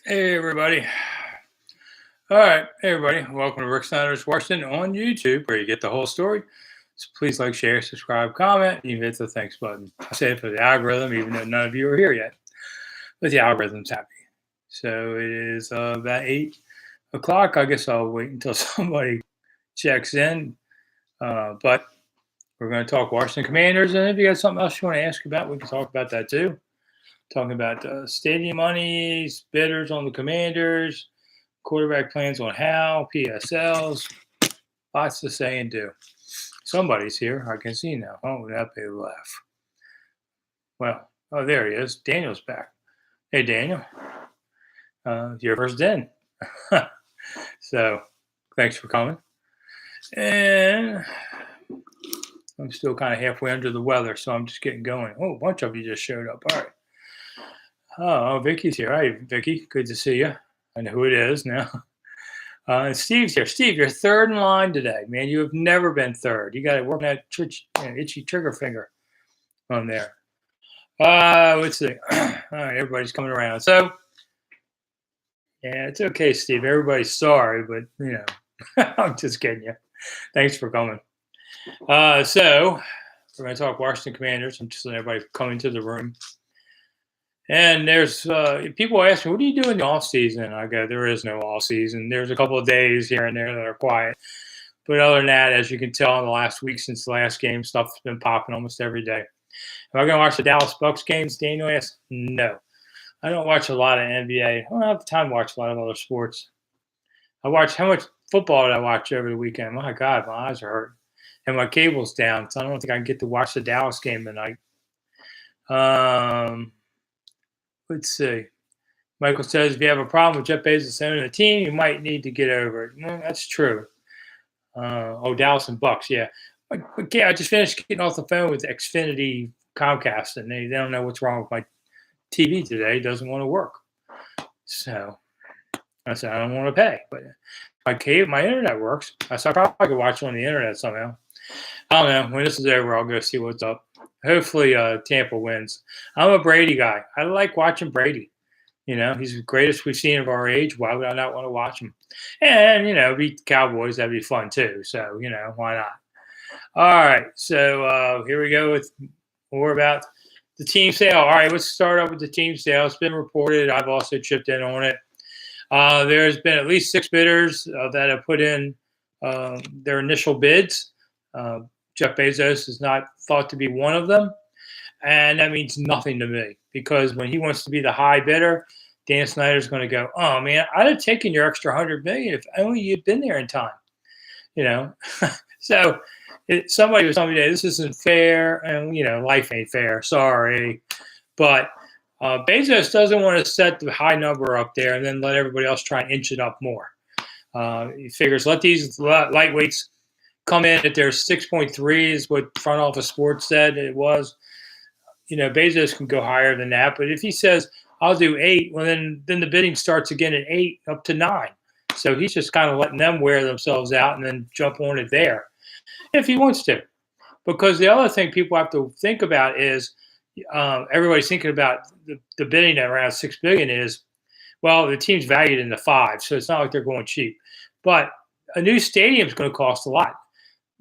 Hey everybody. All right, hey everybody. Welcome to Rick Snider's Washington on YouTube, where you get the whole story. So please like, share, subscribe, comment, and you hit the thanks button. I say it for the algorithm, even though none of you are here yet. But the algorithm's happy. So it is about 8 o'clock. I guess I'll wait until somebody checks in. But we're going to talk Washington Commanders, and if you got something else you want to ask about, we can talk about that too. Talking about stadium monies, bidders on the Commanders, quarterback plans on how, PSLs, lots to say and do. Somebody's here. I can see now. Oh, that made a laugh. Well, oh, there he is. Daniel's back. Hey, Daniel. Your first in. So, thanks for coming. And I'm still kind of halfway under the weather, so I'm just getting going. Oh, a bunch of you just showed up. All right. Oh, Vicky's here. Hi, Vicky. Good to see you. I know who it is now. Steve's here. Steve, you're third in line today, man. You have never been third. You got to work on that itchy trigger finger on there. Let's see. All right, everybody's coming around. So, yeah, it's okay, Steve. Everybody's sorry, but I'm just kidding you. Thanks for coming. So we're going to talk Washington Commanders. I'm just letting everybody come into the room. And there's people ask me, what do you do in the off season? I go, there is no off season. There's a couple of days here and there that are quiet. But other than that, as you can tell in the last week since the last game, stuff's been popping almost every day. Am I going to watch the Dallas Bucks games? Daniel asks. No. I don't watch a lot of NBA. I don't have time to watch a lot of other sports. I watch, how much football did I watch over the weekend? My God, my eyes are hurting. And my cable's down, so I don't think I can get to watch the Dallas game tonight. Let's see. Michael says, if you have a problem with Jeff Bezos owning the team, you might need to get over it. No, that's true. Dallas and Bucks, yeah. But yeah, I just finished getting off the phone with Xfinity Comcast, and they don't know what's wrong with my TV today. It doesn't want to work. So I said, I don't want to pay. But my internet works. I said, I probably could watch it on the internet somehow. I don't know. When this is over, I'll go see what's up. Hopefully Tampa wins. I'm a Brady guy. I like watching Brady. He's the greatest we've seen of our age. Why would I not want to watch him? And, beat the Cowboys. That'd be fun, too. So, why not? All right. So here we go with more about the team sale. All right. Let's start up with the team sale. It's been reported. I've also chipped in on it. There's been at least 6 bidders that have put in their initial bids. Jeff Bezos is not thought to be one of them. And that means nothing to me because when he wants to be the high bidder, Dan Snyder's going to go, oh, man, I'd have taken your extra $100 million if only you'd been there in time. So somebody was telling me, this isn't fair. And, life ain't fair. Sorry. But Bezos doesn't want to set the high number up there and then let everybody else try and inch it up more. He figures let these lightweights come in at their 6.3 is what Front Office Sports said it was. Bezos can go higher than that. But if he says, I'll do 8, well, then the bidding starts again at 8 up to 9. So he's just kind of letting them wear themselves out and then jump on it there if he wants to. Because the other thing people have to think about is everybody's thinking about the bidding at around $6 billion is, well, the team's valued in the 5, so it's not like they're going cheap. But a new stadium is going to cost a lot.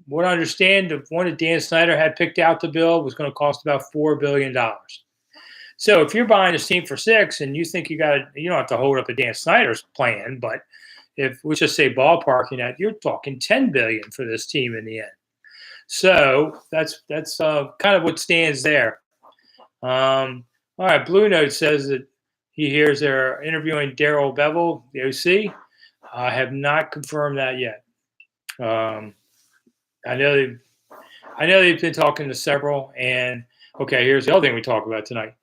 What I understand, the one that Dan Snyder had picked out to build was going to cost about $4 billion. So if you're buying this team for 6 and you think you don't have to hold up a Dan Snyder's plan, but if let's just say ballparking that, you're talking $10 billion for this team in the end. So that's kind of what stands there. All right, Blue Note says that he hears they're interviewing Darrell Bevel, the OC. I have not confirmed that yet. I know they've been talking to several, and okay, here's the other thing we talk about tonight.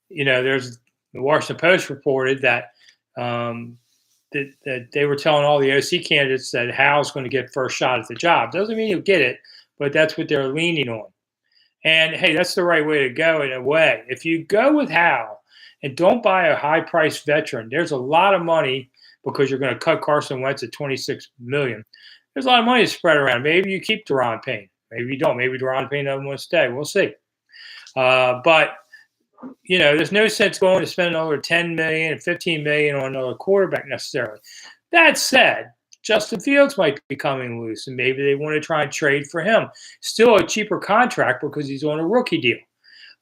There's the Washington Post reported that that they were telling all the OC candidates that Hal's going to get first shot at the job. Doesn't mean he'll get it, but that's what they're leaning on. And hey, that's the right way to go in a way. If you go with Hal and don't buy a high-priced veteran, there's a lot of money because you're going to cut Carson Wentz at $26 million. There's a lot of money to spread around. Maybe you keep Daron Payne. Maybe you don't. Maybe Daron Payne doesn't want to stay. We'll see. But there's no sense going to spend another 10 million and 15 million on another quarterback necessarily. That said, Justin Fields might be coming loose, and maybe they want to try and trade for him. Still a cheaper contract because he's on a rookie deal.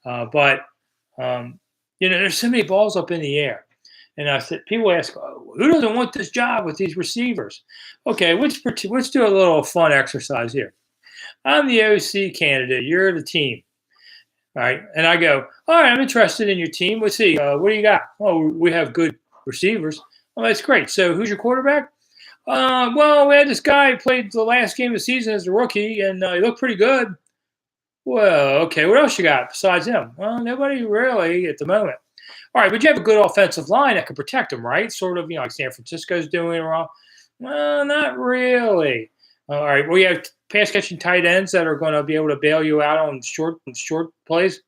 But there's so many balls up in the air. And I said, people ask, oh, who doesn't want this job with these receivers? Okay, let's do a little fun exercise here. I'm the OC candidate. You're the team. All right. And I go, all right, I'm interested in your team. Let's see. What do you got? Oh, we have good receivers. Oh, that's great. So who's your quarterback? Well, we had this guy who played the last game of the season as a rookie, and he looked pretty good. Well, okay. What else you got besides him? Well, nobody really at the moment. All right, but you have a good offensive line that can protect him, right? Sort of, like San Francisco's doing wrong. Well, not really. All right, well, you have pass-catching tight ends that are going to be able to bail you out on short plays.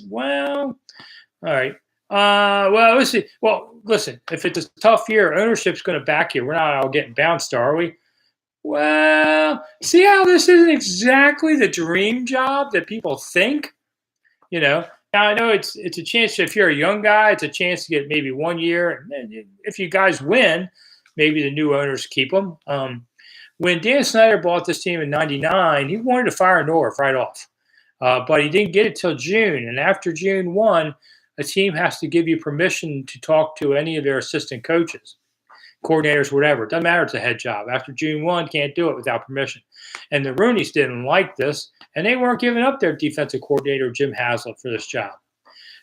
Well, all right. Well, let's see. Well, listen, if it's a tough year, ownership's going to back you. We're not all getting bounced, are we? Well, see how this isn't exactly the dream job that people think? Now, I know it's a chance. If you're a young guy, it's a chance to get maybe 1 year. And if you guys win, maybe the new owners keep them. When Dan Snider bought this team in '99, he wanted to fire Norv right off. But he didn't get it till June. And after June 1, a team has to give you permission to talk to any of their assistant coaches, coordinators, whatever. It doesn't matter. It's a head job. After June 1, can't do it without permission. And the Rooneys didn't like this, and they weren't giving up their defensive coordinator, Jim Haslett, for this job.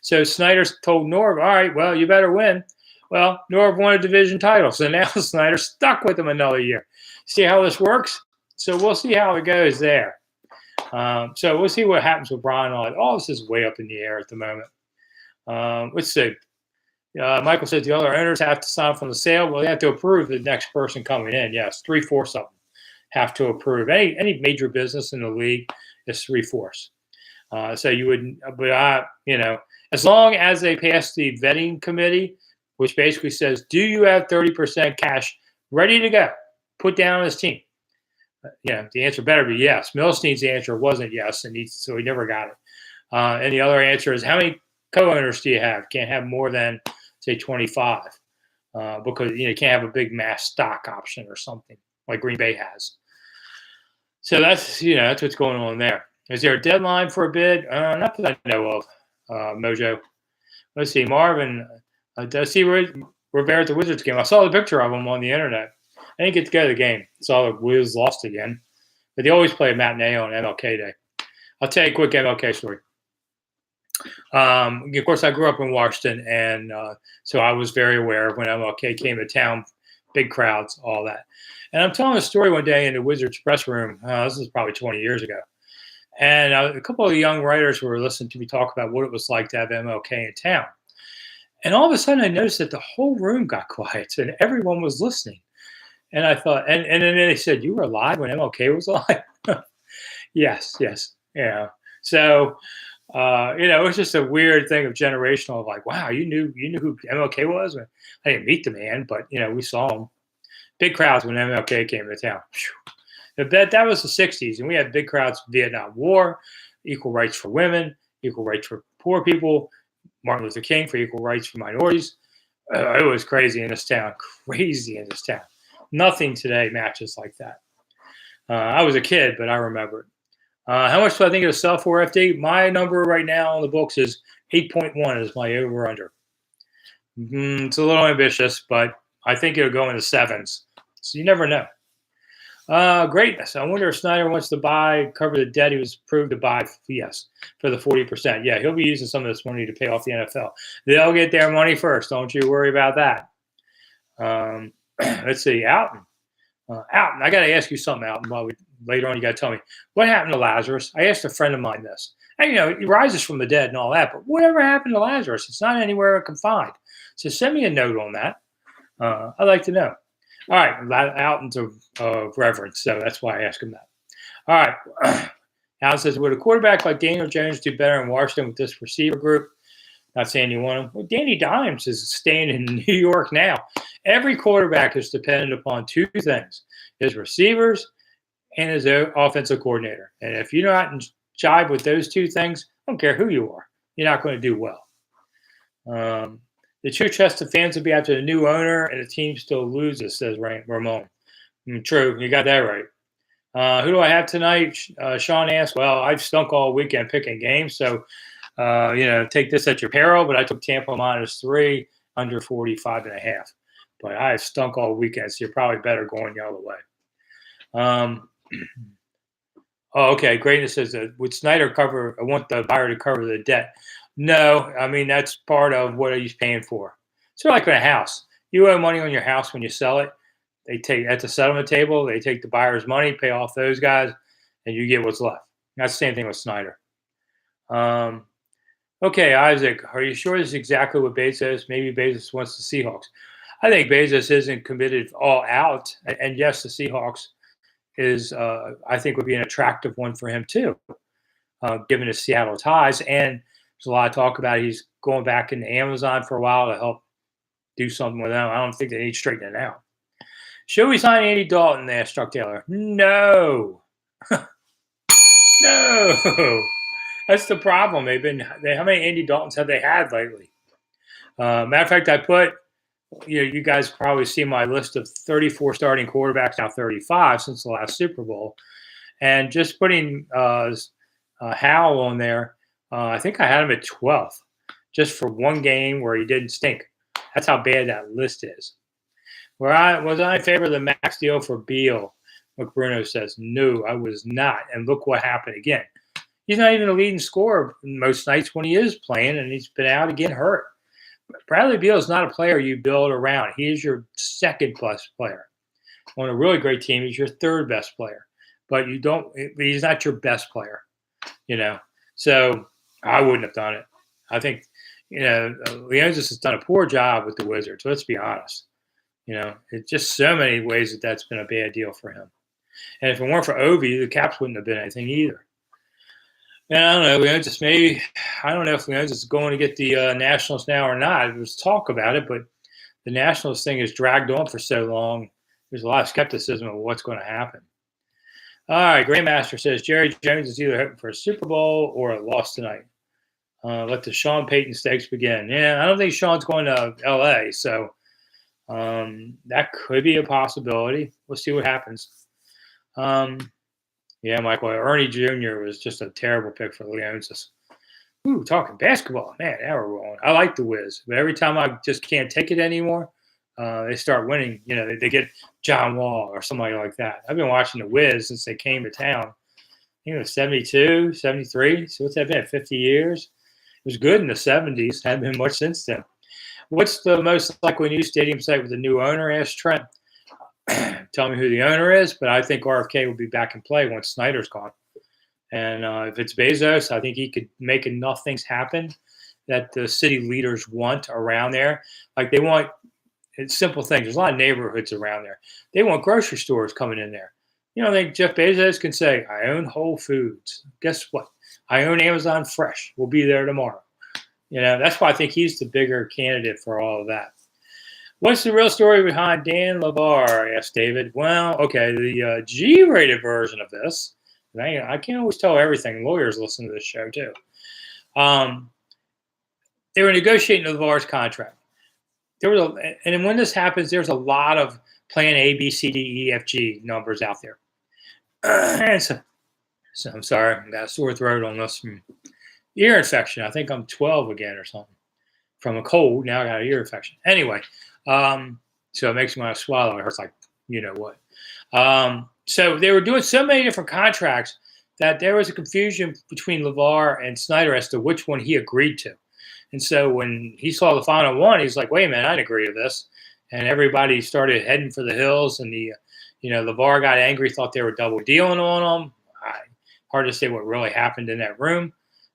So Snyder told Norv, all right, well, you better win. Well, Norv won a division title, so now Snyder's stuck with him another year. See how this works? So we'll see how it goes there. So we'll see what happens with Brian. All this is way up in the air at the moment. Let's see. Michael says the other owners have to sign off on the sale. Well, they have to approve the next person coming in. Yes, 3/4 of them have to approve. Any major business in the league is 3/4. So you wouldn't, but as long as they pass the vetting committee, which basically says, do you have 30% cash ready to go, put down on this team? The answer better be yes. Milstein's answer wasn't yes, so he never got it. And the other answer is, how many co-owners do you have? Can't have more than, say, 25, because you can't have a big mass stock option or something like Green Bay has. So that's what's going on there. Is there a deadline for a bid? Not that I know of, Mojo. Let's see. Marvin, does see Rivera at the Wizards game? I saw the picture of him on the internet. I didn't get to go to the game. Saw the Wiz lost again. But they always play a matinee on MLK Day. I'll tell you a quick MLK story. Of course, I grew up in Washington, and so I was very aware of when MLK came to town, big crowds, all that. And I'm telling a story one day in the Wizards press room. This is probably 20 years ago. And a couple of young writers were listening to me talk about what it was like to have MLK in town. And all of a sudden, I noticed that the whole room got quiet, and everyone was listening. And I thought, and then they said, you were alive when MLK was alive? Yes. Yeah. So, it was just a weird thing of generational of like, wow, you knew who MLK was? I didn't meet the man, but, we saw him. Big crowds when MLK came to town. That was the 60s, and we had big crowds for Vietnam War, equal rights for women, equal rights for poor people, Martin Luther King for equal rights for minorities. It was crazy in this town, Nothing today matches like that. I was a kid, but I remember it. How much do I think it'll sell for, FD? My number right now on the books is 8.1 is my over-under. It's a little ambitious, but I think it'll go in the 7s. So you never know. Greatness. I wonder if Snider wants to cover the debt he was approved to buy. Yes, for the 40%. Yeah, he'll be using some of this money to pay off the NFL. They'll get their money first. Don't you worry about that. Let's see. Alton. I got to ask you something, Alton. Later on, you got to tell me what happened to Lazarus. I asked a friend of mine this. And, he rises from the dead and all that, but whatever happened to Lazarus? It's not anywhere I can find. So send me a note on that. I'd like to know. All right, Alton's of reverence, so that's why I asked him that. All right, Alton says, would a quarterback like Daniel Jones do better in Washington with this receiver group? Not saying you want him. Well, Danny Dimes is staying in New York now. Every quarterback is dependent upon two things: his receivers and his offensive coordinator. And if you're not in jive with those two things, I don't care who you are, you're not going to do well. The true test of fans will be after the new owner and the team still loses, says Ramon. True, you got that right. Who do I have tonight? Sean asked. Well, I've stunk all weekend picking games, so take this at your peril. But I took Tampa -3, under 45.5. But I have stunk all weekend, so you're probably better going the other way. Okay. Greatness says that would Snider cover? I want the buyer to cover the debt. No, I mean that's part of what he's paying for. It's like in a house. You owe money on your house when you sell it. They take at the settlement table. They take the buyer's money, pay off those guys, and you get what's left. That's the same thing with Snider. Okay, Isaac, are you sure this is exactly what Bezos? Maybe Bezos wants the Seahawks. I think Bezos isn't committed all out, and yes, the Seahawks is I think would be an attractive one for him too, given his Seattle ties. And there's a lot of talk about he's going back into Amazon for a while to help do something with them. I don't think they need straightening out. Should we sign Andy Dalton? Asked Chuck Taylor. No. No. That's the problem. How many Andy Daltons have they had lately? Matter of fact, I put, you guys probably see my list of 34 starting quarterbacks, now 35 since the last Super Bowl. And just putting Howell on there, I think I had him at 12th, just for one game where he didn't stink. That's how bad that list is. Was I in favor of the max deal for Beal? McBruno says, no, I was not. And look what happened again. He's not even a leading scorer most nights when he is playing, and he's been out again hurt. Bradley Beal is not a player you build around. He is your second best player. On a really great team, he's your third best player. But he's not your best player, So I wouldn't have done it. I think, Leonsis has done a poor job with the Wizards. Let's be honest. It's just so many ways that's been a bad deal for him. And if it weren't for Ovi, the Caps wouldn't have been anything either. And I don't know, I don't know if Leonsis is going to get the Nationals now or not. There's talk about it, but the Nationals thing has dragged on for so long. There's a lot of skepticism of what's going to happen. All right, Grandmaster says Jerry Jones is either hoping for a Super Bowl or a loss tonight. Let the Sean Payton stakes begin. Yeah, I don't think Sean's going to L.A., so that could be a possibility. We'll see what happens. Yeah, Michael, Ernie Jr. was just a terrible pick for Leonsis. Ooh, talking basketball. Man, now we're rolling. I like the Wiz, but every time I just can't take it anymore, they start winning. They get John Wall or somebody like that. I've been watching the Wiz since they came to town. I think it was 72, 73. So what's that been, 50 years? It was good in the 70s. Hasn't been much since then. What's the most likely new stadium site with a new owner? Asked Trent. Tell me who the owner is, but I think RFK will be back in play once Snider's gone. And if it's Bezos, I think he could make enough things happen that the city leaders want around there. Like they want simple things. There's a lot of neighborhoods around there. They want grocery stores coming in there. I think Jeff Bezos can say, I own Whole Foods. Guess what? I own Amazon Fresh. We'll be there tomorrow. That's why I think he's the bigger candidate for all of that. What's the real story behind Dan LeVar? Asked David. Well, okay, the G-rated version of this. I can't always tell everything. Lawyers listen to this show too. They were negotiating LeVar's contract. And when this happens, there's a lot of plan A, B, C, D, E, F, G numbers out there. And so I'm sorry, I got a sore throat on this from ear infection. I think I'm 12 again or something. From a cold, now I got an ear infection. Anyway. So it makes me want to swallow. It hurts like what. So they were doing so many different contracts that there was a confusion between LeVar and Snider as to which one he agreed to. And so when he saw the final one, he's like, wait a minute, I didn't agree to this. And everybody started heading for the hills. And LeVar got angry, thought they were double dealing on him. Hard to say what really happened in that room.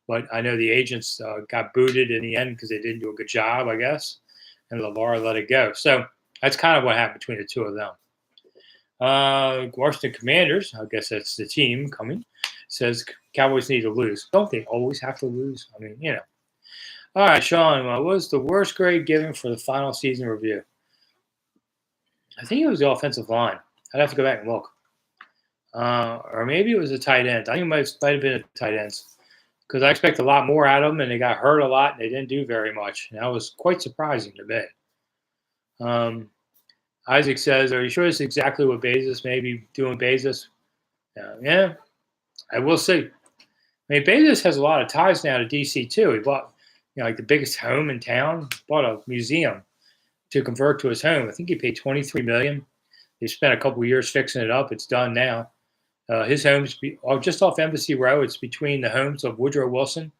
But I know the agents got booted in the end because they didn't do a good job, I guess. And LeVar let it go. So that's kind of what happened between the two of them. Washington Commanders, I guess that's the team coming, says Cowboys need to lose. Don't they always have to lose? I mean, All right, Sean, what was the worst grade given for the final season review? I think it was the offensive line. I'd have to go back and look. Or maybe it was a tight end. I think it might have been a tight ends. because I expect a lot more out of them, and they got hurt a lot, and they didn't do very much. And that was quite surprising to me. Um, Isaac says, "Are you sure this is exactly what Bezos may be doing?" Bezos, yeah, I will see. I mean, Bezos has a lot of ties now to DC too. He bought, like the biggest home in town. Bought a museum to convert to his home. I think he paid 23 million. They spent a couple of years fixing it up. It's done now. His home's just off Embassy Row. It's between the homes of Woodrow Wilson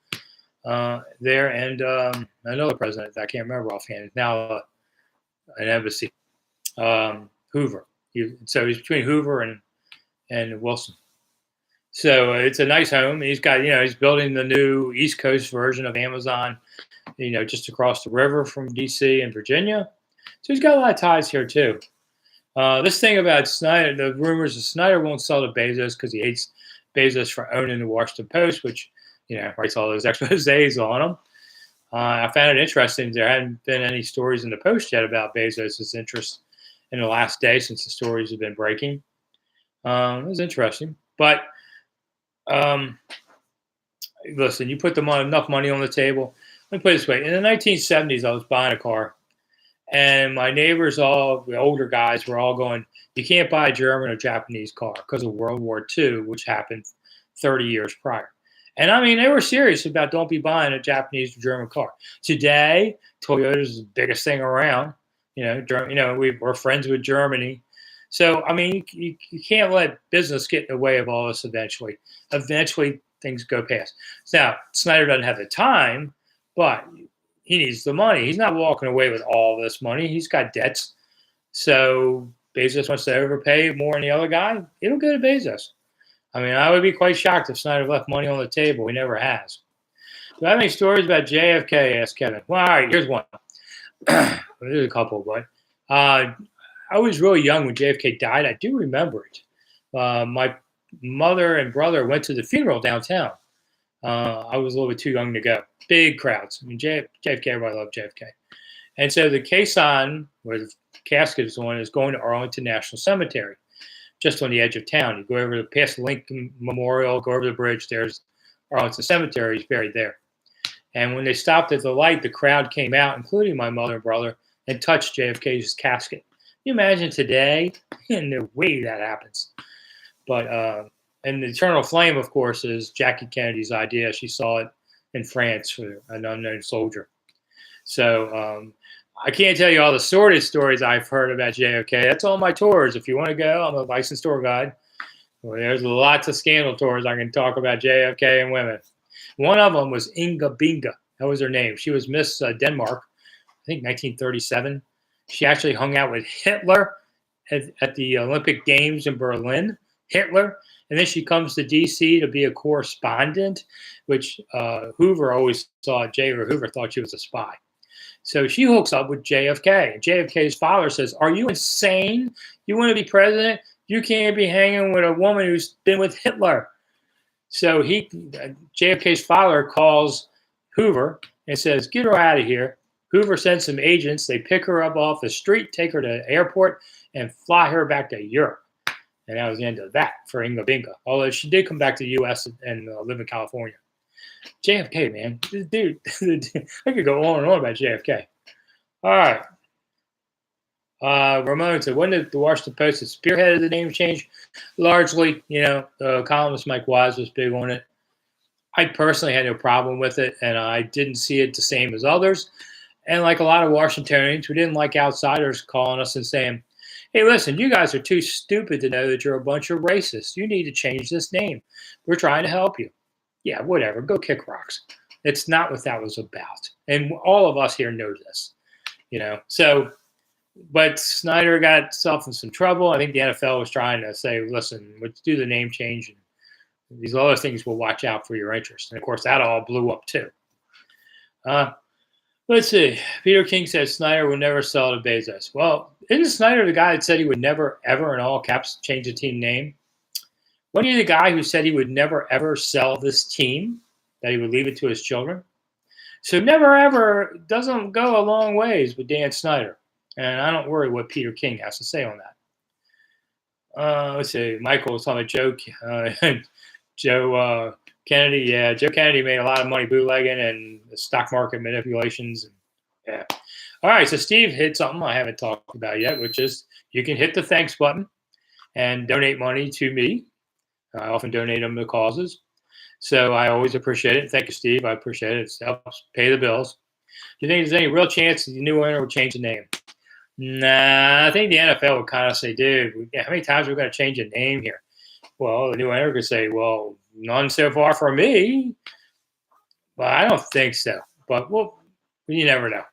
there and another president I can't remember offhand. It's now an embassy. Hoover. So he's between Hoover and Wilson. So it's a nice home. He's got, he's building the new East Coast version of Amazon, just across the river from DC and Virginia. So he's got a lot of ties here too. This thing about Snider, the rumors of Snider won't sell to Bezos because he hates Bezos for owning the Washington Post, which, writes all those exposés on him. I found it interesting. There hadn't been any stories in the Post yet about Bezos' interest in the last day since the stories have been breaking. It was interesting. But listen, you put enough money on the table. Let me put it this way. In the 1970s, I was buying a car. And my neighbors, all the older guys, were all going, "You can't buy a German or Japanese car because of World War II, which happened 30 years prior." And I mean, they were serious about don't be buying a Japanese or German car. Today, Toyota is the biggest thing around. We're friends with Germany. So, I mean, you can't let business get in the way of all this eventually. Eventually, things go past. Now, Snider doesn't have the time, but he needs the money. He's not walking away with all this money. He's got debts. So Bezos wants to overpay more than the other guy. It'll go to Bezos. I mean, I would be quite shocked if Snider left money on the table. He never has. Do I have any stories about JFK? Asked Kevin. Well, all right, here's one. There's a couple, but I was really young when JFK died. I do remember it. My mother and brother went to the funeral downtown. I was a little bit too young to go. Big crowds. I mean, JFK, everybody loved JFK. And so the caisson, where the casket is on, is going to Arlington National Cemetery, just on the edge of town. You go over past the Lincoln Memorial, go over the bridge, there's Arlington Cemetery. He's buried there. And when they stopped at the light, the crowd came out, including my mother and brother, and touched JFK's casket. Can you imagine today? No way that happens. But and the eternal flame, of course, is Jackie Kennedy's idea. She saw it in France for an unknown soldier. So I can't tell you all the sordid stories I've heard about JFK. That's all my tours. If you want to go, I'm a licensed tour guide. Well, there's lots of scandal tours I can talk about JFK and women. One of them was Inga Binga. That was her name. She was Miss Denmark, I think 1937. She actually hung out with Hitler at the Olympic Games in Berlin. Hitler. And then she comes to D.C. to be a correspondent, which Hoover always thought, J. Hoover thought she was a spy. So she hooks up with JFK. And JFK's father says, "Are you insane? You want to be president? You can't be hanging with a woman who's been with Hitler." So JFK's father calls Hoover and says, "Get her out of here." Hoover sends some agents. They pick her up off the street, take her to the airport, and fly her back to Europe. And that was the end of that for Inga Binga. Although she did come back to the U.S. and live in California. JFK, man. Dude, I could go on and on about JFK. All right. Ramon said, when did the Washington Post have spearheaded the name change? Largely, the columnist Mike Wise was big on it. I personally had no problem with it, and I didn't see it the same as others. And like a lot of Washingtonians, we didn't like outsiders calling us and saying, "Hey, listen, you guys are too stupid to know that you're a bunch of racists. You need to change this name. We're trying to help you." Yeah, whatever. Go kick rocks. It's not what that was about. And all of us here know this, So, but Snider got himself in some trouble. I think the NFL was trying to say, "Listen, let's do the name change. And these other things will watch out for your interest." And, of course, that all blew up, too. Let's see. Peter King says Snider would never sell to Bezos. Well, isn't Snider the guy that said he would never, ever, in all caps, change the team name? Wasn't he the guy who said he would never, ever sell this team, that he would leave it to his children? So never, ever doesn't go a long ways with Dan Snider. And I don't worry what Peter King has to say on that. Let's see. Michael was talking about Joe Kennedy, yeah. Joe Kennedy made a lot of money bootlegging and the stock market manipulations. Yeah. All right, so Steve hit something I haven't talked about yet, which is you can hit the thanks button and donate money to me. I often donate them to causes. So I always appreciate it. Thank you, Steve. I appreciate it. It helps pay the bills. Do you think there's any real chance the new owner will change the name? Nah, I think the NFL would kind of say, dude, how many times are we going to change the name here? Well, the new owner could say, well, none so far for me. Well, I don't think so. But well, you never know.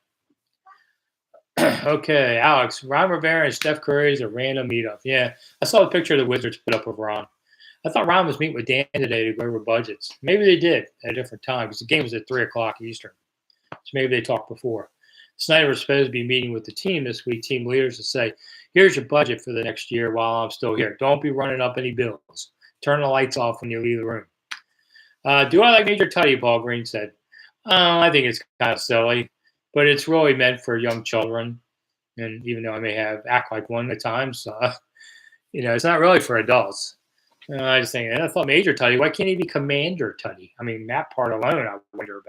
Okay, Alex, Ron Rivera and Steph Curry is a random meetup. Yeah, I saw the picture of the Wizards put up with Ron. I thought Ron was meeting with Dan today to go over budgets. Maybe they did at a different time because the game was at 3 o'clock Eastern. So maybe they talked before. Snider was supposed to be meeting with the team this week, team leaders, to say, here's your budget for the next year while I'm still here. Don't be running up any bills. Turn the lights off when you leave the room. Do I like Major Tutty, Paul Green said. I think it's kind of silly, but it's really meant for young children. And even though I may act like one at times, it's not really for adults. I just think, and I thought Major Tutty, why can't he be Commander Tutty? I mean, that part alone, I wonder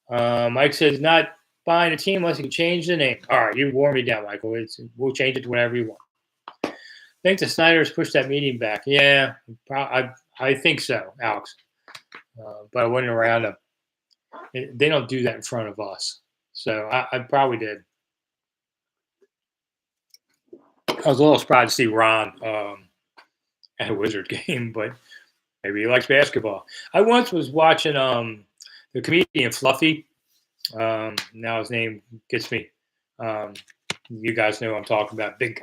about. Mike says, not buying a team unless you can change the name. All right, you wore me down, Michael. We'll change it to whatever you want. I think the Snyders pushed that meeting back. Yeah, I think so, Alex. But I wasn't around them. They don't do that in front of us. So I probably did. I was a little surprised to see Ron at a Wizard game, but maybe he likes basketball. I once was watching the comedian Fluffy. Now his name gets me. You guys know who I'm talking about, big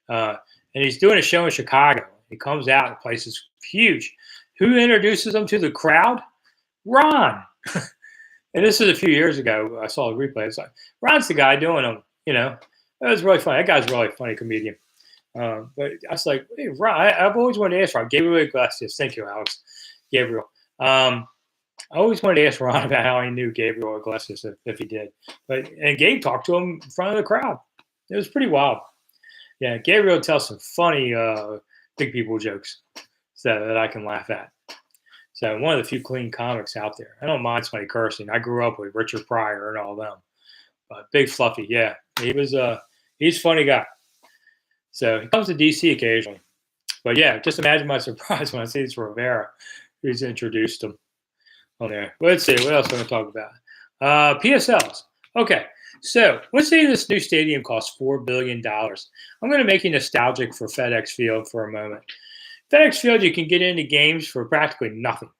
guy. And he's doing a show in Chicago. He comes out, the place is huge. Who introduces him to the crowd? Ron. And this is a few years ago. I saw a replay. It's like, Ron's the guy doing them, It was really funny. That guy's a really funny comedian. But I was like, hey, Ron, I've always wanted to ask Ron. Gabriel Iglesias. Thank you, Alex. Gabriel. I always wanted to ask Ron about how he knew Gabriel Iglesias, if he did. And Gabe talked to him in front of the crowd. It was pretty wild. Yeah, Gabriel tells some funny big people jokes that I can laugh at. So one of the few clean comics out there. I don't mind somebody cursing. I grew up with Richard Pryor and all them. But Big Fluffy, yeah. He's a funny guy. So he comes to DC occasionally. But yeah, just imagine my surprise when I see it's Rivera who's introduced him on there. Let's see, what else am I going to talk about? PSLs. Okay, so let's say this new stadium costs $4 billion. I'm going to make you nostalgic for FedEx Field for a moment. FedEx Field, you can get into games for practically nothing,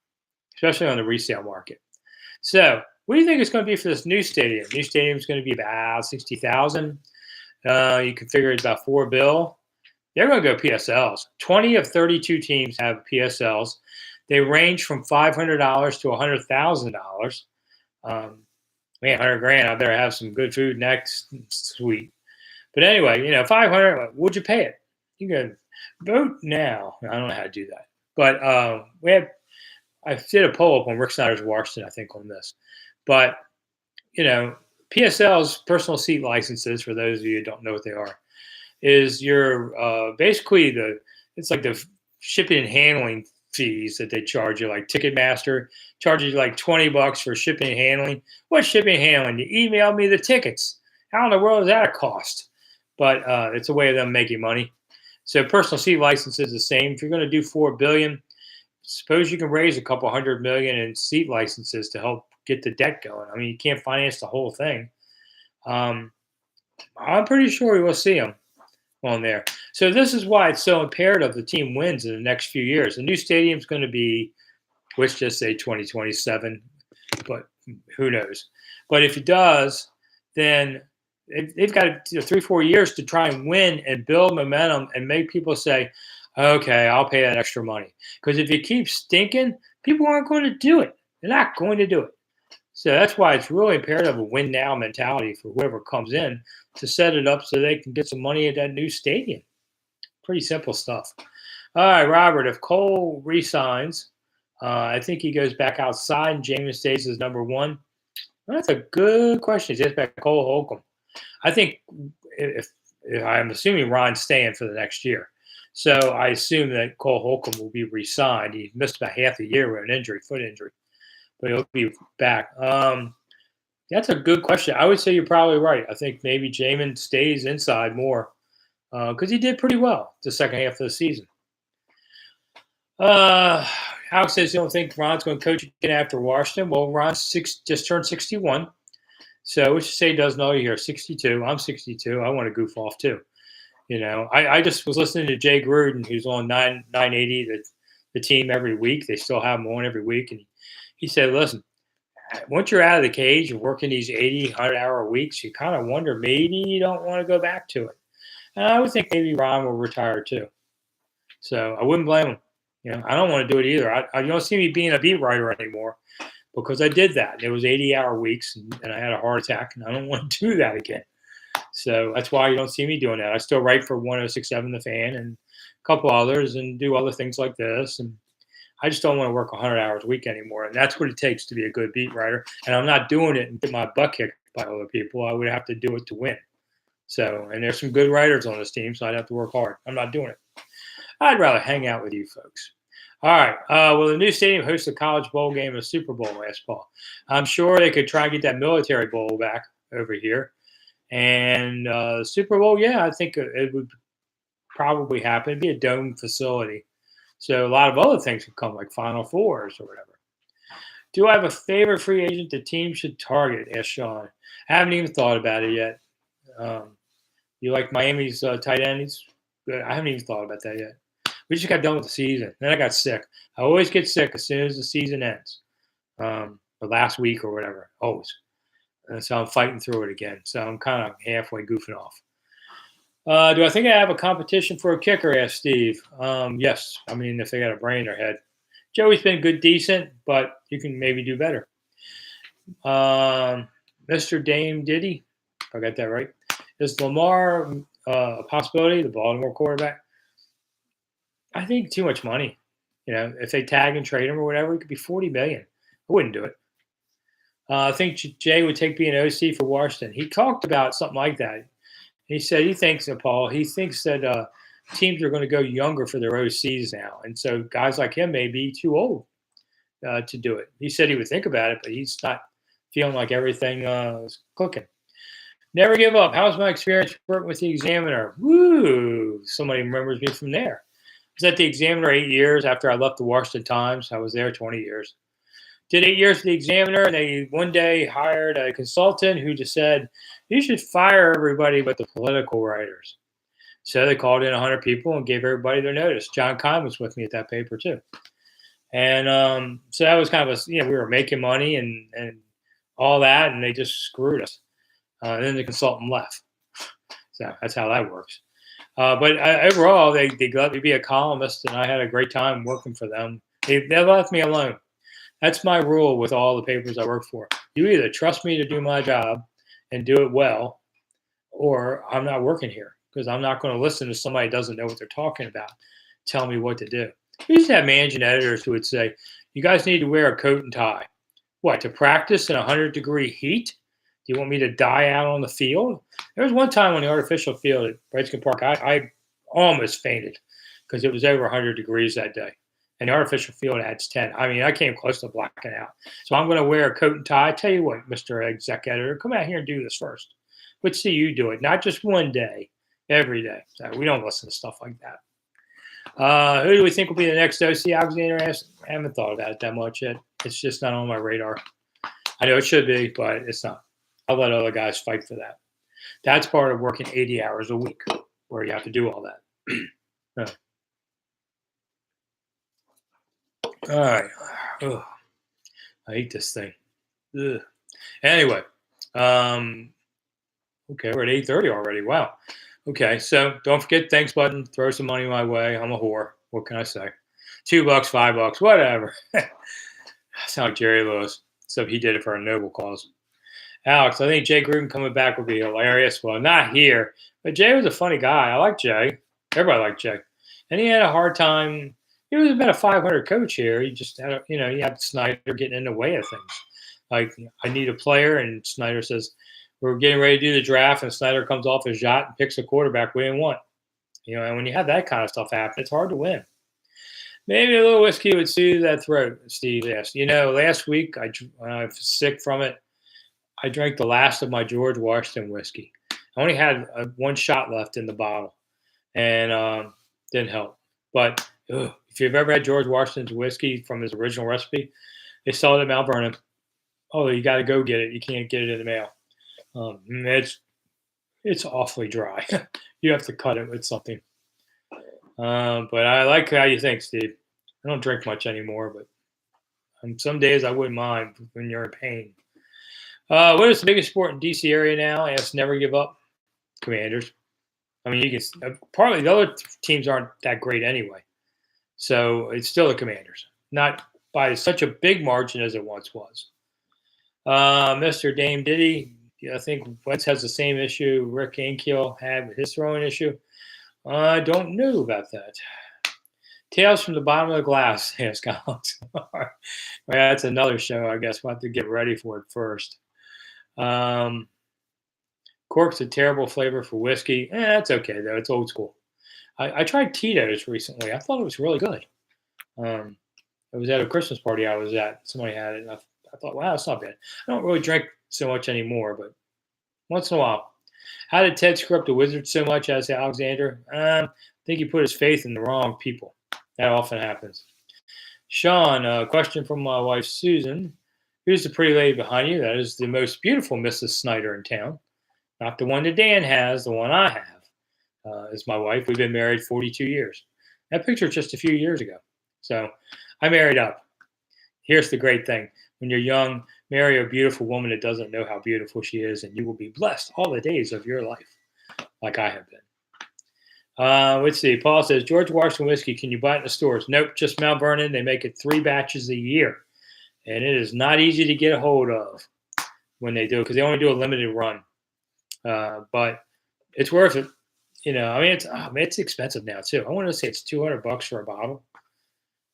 especially on the resale market. So what do you think it's going to be for this new stadium? New stadium is going to be about $60,000. You can figure it's about $4 billion. They're going to go PSLs. 20 of 32 teams have PSLs. They range from $500 to $100,000. Man, $100,000. I better have some good food next week. But anyway, $500. Would you pay it? You can vote now. I don't know how to do that, but I did a poll up on Rick Snider's Washington, I think, on this. But PSLs, personal seat licenses, for those of you who don't know what they are, is your basically it's like the shipping and handling fees that they charge you. Like Ticketmaster charges you like $20 for shipping and handling. What's shipping and handling? You email me the tickets. How in the world is that a cost? But it's a way of them making money. So personal seat license is the same. If you're going to do $4 billion, suppose you can raise a couple $100 million in seat licenses to help get the debt going. I mean, you can't finance the whole thing. I'm pretty sure we will see them on there. So this is why it's so imperative the team wins in the next few years. The new stadium is going to be, let's just say 2027, but who knows? But if it does, then they've got 3-4 years to try and win and build momentum and make people say, okay, I'll pay that extra money. Because if you keep stinking, people aren't going to do it. They're not going to do it. So that's why it's really imperative a win now mentality for whoever comes in to set it up so they can get some money at that new stadium. Pretty simple stuff. All right, Robert, if Cole resigns, I think he goes back outside and Jameis stays as number one. Well, that's a good question. Just back Cole Holcomb. I think if I'm assuming Ron's staying for the next year. So I assume that Cole Holcomb will be re-signed. He missed about half a year with an injury, foot injury, but he'll be back. That's a good question. I would say you're probably right. I think maybe Jamin stays inside more because he did pretty well the second half of the season. Alex says you don't think Ron's going to coach again after Washington. Well, Ron just turned 61. So we should say he doesn't know you here. 62. I'm 62. I want to goof off too. I just was listening to Jay Gruden, who's on 980, the team every week. They still have him on every week. And he said, listen, once you're out of the cage and working these 80, 100-hour weeks, you kind of wonder maybe you don't want to go back to it. And I would think maybe Ron will retire too. So I wouldn't blame him. I don't want to do it either. You don't see me being a beat writer anymore because I did that. It was 80-hour weeks, and I had a heart attack, and I don't want to do that again. So that's why you don't see me doing that. I still write for 106.7 The Fan and a couple others and do other things like this. And I just don't want to work 100 hours a week anymore. And that's what it takes to be a good beat writer. And I'm not doing it and get my butt kicked by other people. I would have to do it to win. So, and there's some good writers on this team, so I'd have to work hard. I'm not doing it. I'd rather hang out with you folks. All right. Will the new stadium host a college bowl game and a Super Bowl? Asked Paul. I'm sure they could try and get that military bowl back over here. And Super Bowl, yeah, I think it would probably happen. It'd be a dome facility. So a lot of other things could come, like Final Fours or whatever. Do I have a favorite free agent the team should target? Asked Sean. I haven't even thought about it yet. You like Miami's tight ends? Good. I haven't even thought about that yet. We just got done with the season. Then I got sick. I always get sick as soon as the season ends, or last week or whatever, always. And so I'm fighting through it again. So I'm kind of halfway goofing off. Do I think I have a competition for a kicker? Asked Steve. Yes. I mean, if they got a brain in their head. Joey's been good, decent, but you can maybe do better. Mr. Dame Diddy, if I got that right. Is Lamar a possibility, the Baltimore quarterback? I think too much money. If they tag and trade him or whatever, it could be $40 million. I wouldn't do it. I think Jay would take being OC for Washington. He talked about something like that. He said he thinks that teams are going to go younger for their OCs now. And so guys like him may be too old to do it. He said he would think about it, but he's not feeling like everything is cooking. Never give up. How's my experience working with the Examiner? Woo! Somebody remembers me from there. I was at the Examiner 8 years after I left the Washington Times. I was there 20 years. Did 8 years for the Examiner, and they one day hired a consultant who just said, you should fire everybody but the political writers. So they called in 100 people and gave everybody their notice. John Kahn was with me at that paper too. And so that was kind of we were making money and all that, and they just screwed us. And then the consultant left. So that's how that works. But overall, they let me be a columnist, and I had a great time working for them. They left me alone. That's my rule with all the papers I work for. You either trust me to do my job and do it well, or I'm not working here because I'm not going to listen to somebody who doesn't know what they're talking about tell me what to do. We used to have managing editors who would say, you guys need to wear a coat and tie. What, to practice in 100-degree heat? Do you want me to die out on the field? There was one time on the artificial field at Redskins Park, I almost fainted because it was over 100 degrees that day. And the artificial field adds 10. I mean, I came close to blacking out. So I'm going to wear a coat and tie. I tell you what, Mr. Exec Editor, come out here and do this first. Let's see you do it. Not just one day, every day. So we don't listen to stuff like that. Who do we think will be the next OC? Alexander asked. I haven't thought about it that much yet. It's just not on my radar. I know it should be, but it's not. I'll let other guys fight for that. That's part of working 80 hours a week where you have to do all that. All right. Ugh. I hate this thing. Ugh. Anyway. Okay, we're at 8:30 already. Wow. Okay, so don't forget thanks button. Throw some money my way. I'm a whore. What can I say? $2, $5, whatever. I sound like Jerry Lewis, except he did it for a noble cause. Alex, I think Jay Gruden coming back would be hilarious. Well, not here, but Jay was a funny guy. I like Jay. Everybody liked Jay. And he had a hard time. He was about a 500 coach here. He just had, you had Snider getting in the way of things. Like, I need a player, and Snider says, we're getting ready to do the draft, and Snider comes off his yacht and picks a quarterback we didn't want. And when you have that kind of stuff happen, it's hard to win. Maybe a little whiskey would soothe that throat, Steve asked. Last week, when I was sick from it, I drank the last of my George Washington whiskey. I only had one shot left in the bottle, and didn't help. But if you've ever had George Washington's whiskey from his original recipe, they sell it at Mount Vernon. Oh, you got to go get it. You can't get it in the mail. It's awfully dry. You have to cut it with something. But I like how you think, Steve. I don't drink much anymore, but some days I wouldn't mind when you're in pain. What is the biggest sport in DC area now? Ask Never Give Up. Commanders. I mean, you can partly the other teams aren't that great anyway, so it's still the Commanders, not by such a big margin as it once was. Mr. Dame Diddy, I think Wentz has the same issue Rick Ankiel had with his throwing issue. I don't know about that. Tales from the Bottom of the Glass, asked Alex. Well, that's another show, I guess. We'll have to get ready for it first. Cork's a terrible flavor for whiskey. That's okay, though. It's old school. I tried Tito's recently. I thought it was really good. It was at a Christmas party I was at. Somebody had it, and I thought, wow, it's not bad. I don't really drink so much anymore, but once in a while. How did Ted screw up the Wizards so much, as Alexander? I think he put his faith in the wrong people. That often happens. Sean, a question from my wife, Susan. Who's the pretty lady behind you? That is the most beautiful Mrs. Snider in town. Not the one that Dan has, the one I have. Is my wife. We've been married 42 years. That picture just a few years ago. So I married up. Here's the great thing. When you're young, marry a beautiful woman that doesn't know how beautiful she is, and you will be blessed all the days of your life, like I have been. Let's see. Paul says, George Washington whiskey, can you buy it in the stores? Nope, just Mount Vernon. They make it 3 batches a year, and it is not easy to get a hold of when they do it because they only do a limited run. But it's worth it. It's expensive now too. I want to say it's $200 for a bottle.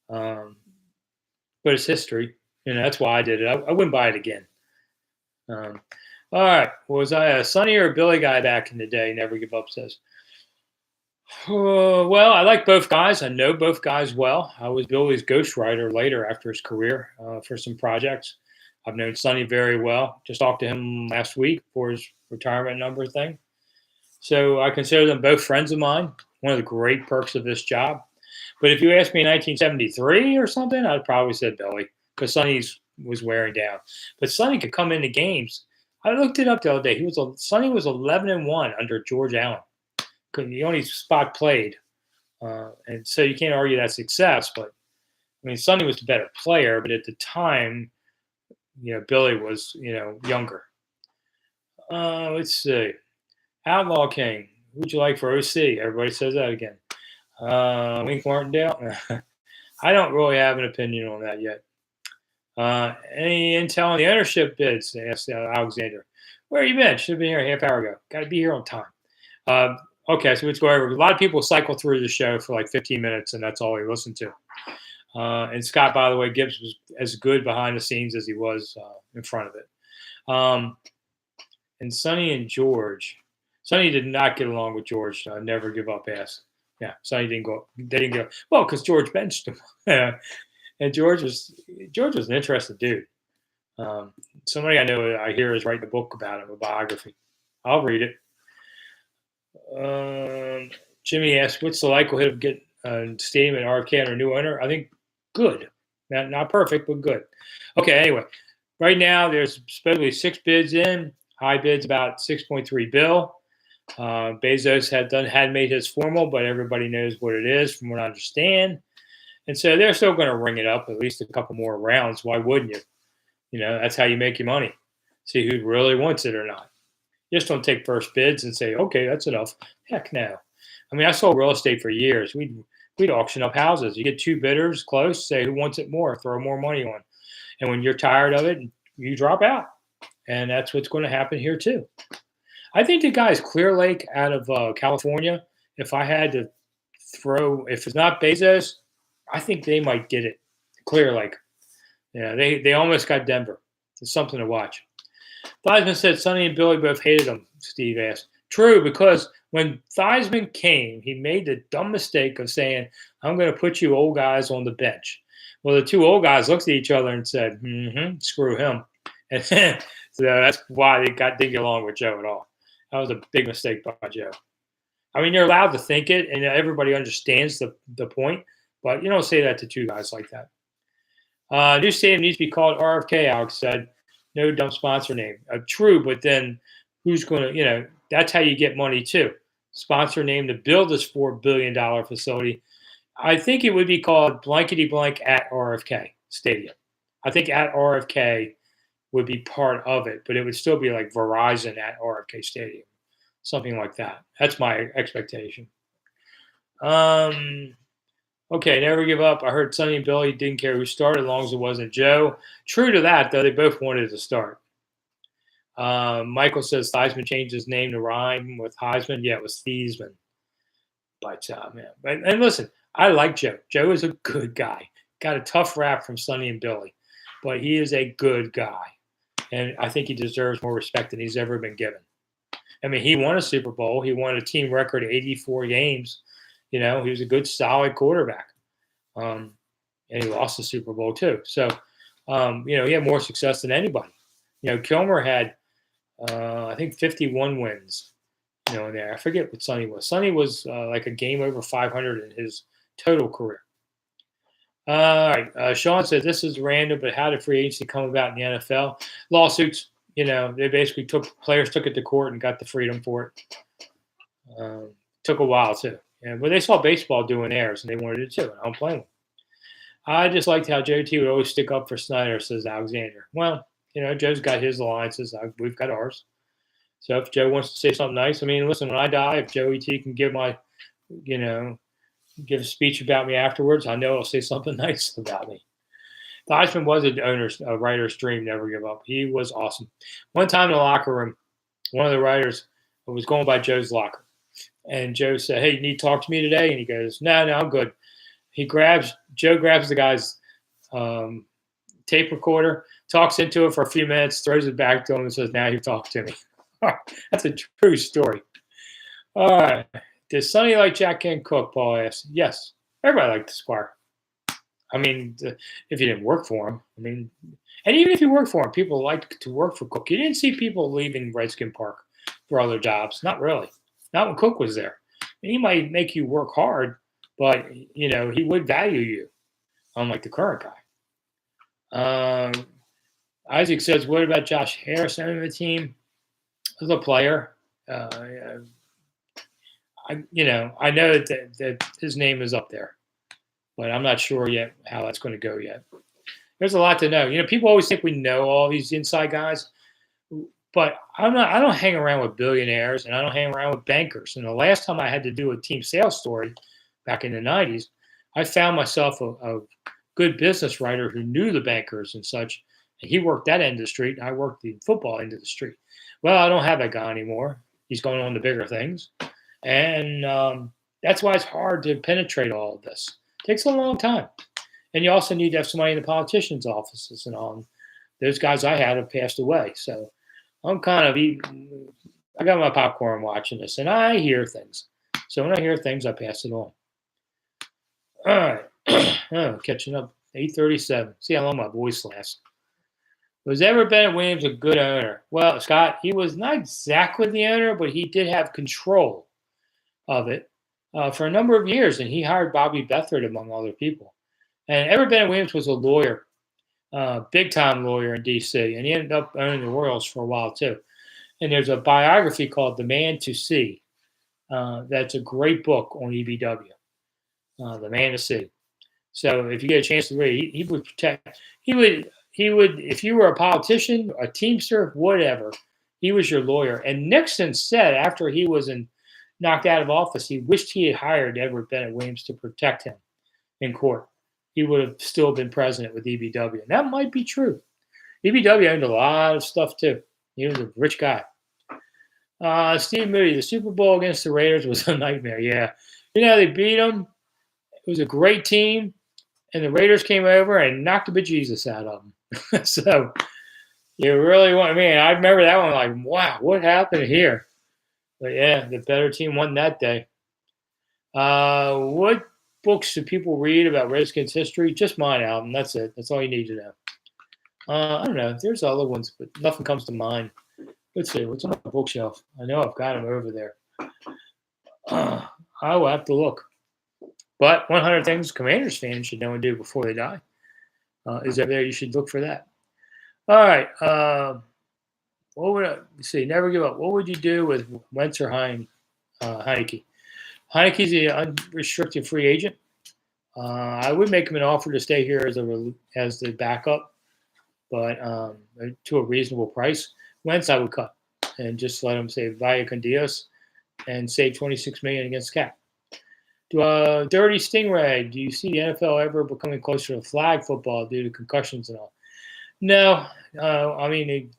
But it's history. That's why I did it. I wouldn't buy it again. All right. Was I a Sonny or a Billy guy back in the day? Never Give Up says. Well, I like both guys. I know both guys well. I was Billy's ghostwriter later after his career for some projects. I've known Sonny very well. Just talked to him last week for his retirement number thing. So I consider them both friends of mine. One of the great perks of this job. But if you asked me in 1973 or something, I'd probably said Billy because Sonny was wearing down. But Sonny could come into games. I looked it up the other day. Sonny was 11-1 under George Allen. The only spot played, and so you can't argue that success. But I mean, Sonny was the better player, but at the time, Billy was younger. Let's see. Outlaw King. Who'd you like for OC? Everybody says that again. Wink Martindale. I don't really have an opinion on that yet. Any intel on the ownership bids? Asked Alexander. Where have you been? Should have been here a half hour ago. Got to be here on time. Okay, so let's go over. A lot of people cycle through the show for like 15 minutes, and that's all they listen to. And Scott, by the way, Gibbs was as good behind the scenes as he was in front of it. And Sonny and George. Sonny did not get along with George. Never Give Up ass. Yeah, Sonny didn't go. They didn't go. Well, because George benched him. And George was an interesting dude. Somebody I know I hear is writing a book about him, a biography. I'll read it. Jimmy asked, what's the likelihood of getting a stadium at Arcade or new owner? I think good. Not perfect, but good. Okay, anyway. Right now, there's supposedly 6 bids in. High bid's about 6.3 bill. Bezos hadn't made his formal, but everybody knows what it is from what I understand. And so they're still going to ring it up at least a couple more rounds. Why wouldn't you? That's how you make your money. See who really wants it or not. Just don't take first bids and say, okay, that's enough. Heck no. I mean, I sold real estate for years. We'd auction up houses. You get 2 bidders close, say who wants it more, throw more money on. And when you're tired of it, you drop out. And that's what's going to happen here too. I think the guys Clear Lake out of California, if I had to if it's not Bezos, I think they might get it. Clear Lake. Yeah, they almost got Denver. It's something to watch. Theismann said Sonny and Billy both hated him, Steve asked. True, because when Theismann came, he made the dumb mistake of saying, I'm going to put you old guys on the bench. Well, the two old guys looked at each other and said, screw him. And so that's why they didn't get along with Joe at all. That was a big mistake by Joe. I mean, you're allowed to think it, and everybody understands the point, but you don't say that to two guys like that. New stadium needs to be called RFK, Alex said. No dumb sponsor name. True, but then who's going to, that's how you get money too. Sponsor name to build this $4 billion facility. I think it would be called blankety blank at RFK Stadium. I think at RFK would be part of it, but it would still be like Verizon at RFK Stadium, something like that. That's my expectation. Okay, never give up. I heard Sonny and Billy didn't care who started as long as it wasn't Joe. True to that, though, they both wanted to start. Michael says Theismann changed his name to rhyme with Heisman. Yeah, it was Theismann. But, man. And listen, I like Joe. Joe is a good guy. Got a tough rap from Sonny and Billy, but he is a good guy. And I think he deserves more respect than he's ever been given. I mean, he won a Super Bowl. He won a team record 84 games. He was a good, solid quarterback. And he lost the Super Bowl, too. So, he had more success than anybody. Kilmer had, I think, 51 wins, in there. I forget what Sonny was. Sonny was like a game over 500 in his total career. All right. Sean says, this is random, but how did free agency come about in the NFL? Lawsuits. They basically players took it to court and got the freedom for it. Took a while, too. But they saw baseball doing theirs, and they wanted it, too. I don't blame them. I just liked how JT would always stick up for Snider, says Alexander. Well, Joe's got his alliances. We've got ours. So if Joe wants to say something nice, I mean, listen, when I die, if Joe E.T. can give give a speech about me afterwards, I know he'll say something nice about me. Theismann was a writer's dream, never give up. He was awesome. One time in the locker room, one of the writers was going by Joe's locker. And Joe said, hey, you need to talk to me today? And he goes, no, I'm good. Joe grabs the guy's tape recorder, talks into it for a few minutes, throws it back to him and says, now you talk to me. That's a true story. All right. Does Sonny like Jack Kent Cook? Paul asks. Yes. Everybody liked the Squire. I mean, if you didn't work for him. I mean, and even if you worked for him, people liked to work for Cook. You didn't see people leaving Redskin Park for other jobs. Not really. Not when Cook was there. He might make you work hard, but, he would value you, unlike the current guy. Isaac says, what about Josh Harrison on the team? As a player, I know that his name is up there, but I'm not sure yet how that's going to go yet. There's a lot to know. People always think we know all these inside guys, but I don't hang around with billionaires and I don't hang around with bankers. And the last time I had to do a team sales story back in the 90s, I found myself a good business writer who knew the bankers and such. And he worked that end of the street, and I worked the football end of the street. Well, I don't have that guy anymore. He's going on to bigger things. And that's why it's hard to penetrate all of this. It takes a long time. And you also need to have somebody in the politicians' offices and all. Those guys I had have passed away. So I'm kind of I got my popcorn watching this, and I hear things. So when I hear things, I pass it on. All right. Catching up. 8:37. See how long my voice lasts. Was ever Bennett Williams a good owner? Well, Scott, he was not exactly the owner, but he did have control of it for a number of years, and he hired Bobby Beathard, among other people. And Everett Bennett Williams was a lawyer, big-time lawyer in D.C., and he ended up owning the Royals for a while, too. And there's a biography called The Man to See. That's a great book on EBW, The Man to See. So if you get a chance to read, he would protect – he would, if you were a politician, a teamster, whatever, he was your lawyer. And Nixon said after he was knocked out of office, he wished he had hired Edward Bennett Williams to protect him in court. He would have still been president with EBW. And that might be true. EBW owned a lot of stuff, too. He was a rich guy. Steve Moody, the Super Bowl against the Raiders was a nightmare. Yeah. They beat them. It was a great team. And the Raiders came over and knocked the bejesus out of them. So you really want, I remember that one like, wow, what happened here? But yeah, the better team won that day. What books do people read about Redskins history? Just mine, Alvin. That's it. That's all you need to know. I don't know. There's other ones, but nothing comes to mind. Let's see. What's on the bookshelf? I know I've got them over there. I will have to look. But 100 things Commanders fans should know and do before they die is over there. You should look for that. All right. What would let's see? Never give up. What would you do with Wentz or Heineke? Heineke's an unrestricted free agent. I would make him an offer to stay here as the backup, but to a reasonable price. Wentz I would cut and just let him say via con Dios and save $26 million against cap. Dirty Stingray. Do you see the NFL ever becoming closer to flag football due to concussions and all? No. I mean,